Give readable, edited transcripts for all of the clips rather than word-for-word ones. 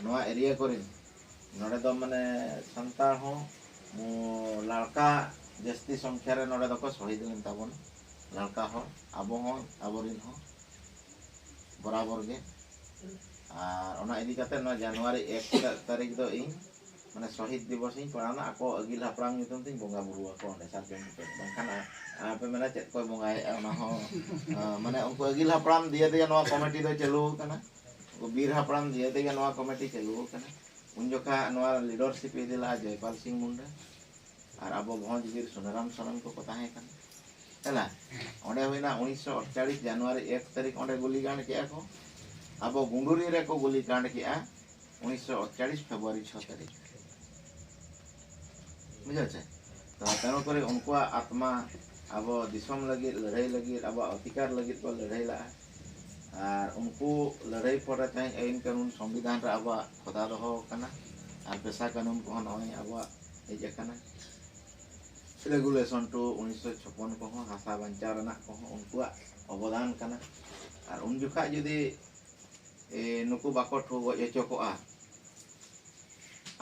नवा एरिया को नोड़े दो माने संताल हो लड़का जस्ती संख्या रे नोड़े दको शहीद लेन ताबन लड़का हो आबो हो आबोरिन हो बराबर गे और ओना इदी काते न जनवरी 1 तारीख दो इन माने शहीद दिवस इन पड़ाना आको अगिल हापराम नितुम तिन बोंगा बुरु आको ओंडे सार्जन पे बंखान आपे मेना चेत कोय बोंगाय ओना हो माने उनको अगिल हापराम दिए दिए नवा कमिटी दो चलू कना बीर हापराम दिए दिए नवा कमिटी चलू कना उन जोखा नवा लीडरशिप इदिला जयपाल सिंह मुंडा और आबो भोज बीर सुनाराम सोरेन को ताहे कन हला ओंडे होइना 1948 जनवरी 1 तारीख ओंडे गुलीकांड केआ को आबो गुंडुरी रे को गुलीकांड केआ 1948 फेब्रुआरी 6 तारीख बुझे छे तो तेनो करे उनको आत्मा अब दिसम लगी लड़ाई लगी अब अधिकार लगी को लड़ाई ला और उनको लड़ाई पड़े थे आईन कानून संविधान रे अब खोदा दहो कना और पेशा कानून को नय अब हेज कना रेगुलेशन टू 1956 को हासा बंचा रना को उनको अवदान कना और उन जुखा जदी नुकु बाको ठो गजो को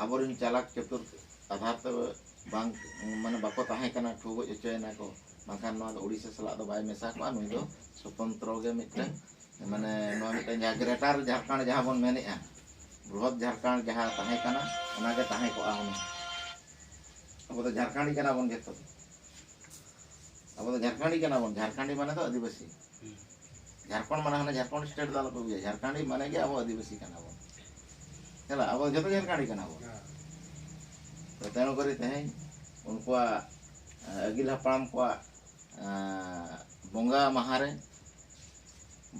आबोरिन चालक चतुर आधार तो बांग माने बाको ताहे कना ठो गजोना को बांखान नवा ओडिसा सला दो बाय मेसा को नुई दो स्वतंत्र गे मिटन माने नवा मिटन जा ग्रेटर झारखंड जहां बन मेनेआ बृहद झारखंड जहां ताहे कना ओना गे ताहे को आउन अब तो झारखंडी कना बन जेतो अब तो झारखंडी कना बन झारखंडी माने तो आदिवासी झारखंड माने हने झारखंड स्टेट दाल को झारखंडी माने गे अब आदिवासी कना बन चला अब जतो झारखंडी कना बन तो तेनो करी तहे उनको अगिल हापराम को बोंगा महारे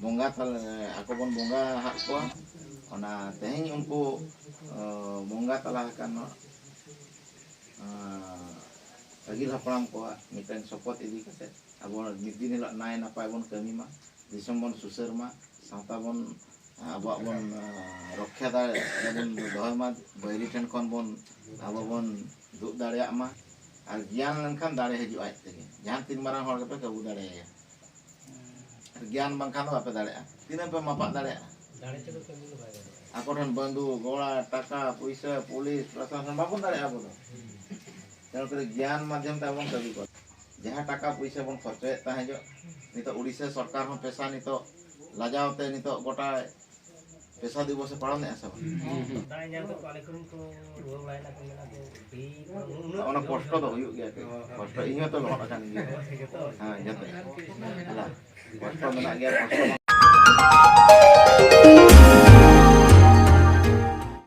बोंगा तल आको बन बोंगा हाक को ओना तेहें उनको बोंगा तला कन अगिल हापराम को मिटन सपोर्ट इदी कते अब मिद दिन हिलो नाय नापाय बन कमी मा दिसम बन सुसर मा सावता बन अब बन रक्षा दाड़े बन दोहय मा बैरी ठन कोन बन अब बन दुब दाड़े मा और ज्ञान लनखान दाड़े हजू आज तेगे जहां तीन मारा हर पे कबू दाड़े ज्ञान बंखान दो आपे दाड़े तीन पे मापा दाड़े दाड़े चलो कमी लो बाय आको ठन बंधु गोड़ा टाका पैसा पुलिस प्रशासन बाबन दाड़े आबो तेनो करे ज्ञान माध्यम ते बन कभी को जहां टाका पैसा बन खर्चए ताहे जो नितो ओडिसा सरकार हो पैसा नितो लाजावते नितो गोटा पैसा दिवस पालन है सब दाय जान तो पाले करून को रुवा बायना को मेना को भी ओना कष्ट तो हुयु गया के कष्ट इहो तो लोटा कान गया हां जते हला कष्ट मेना गया कष्ट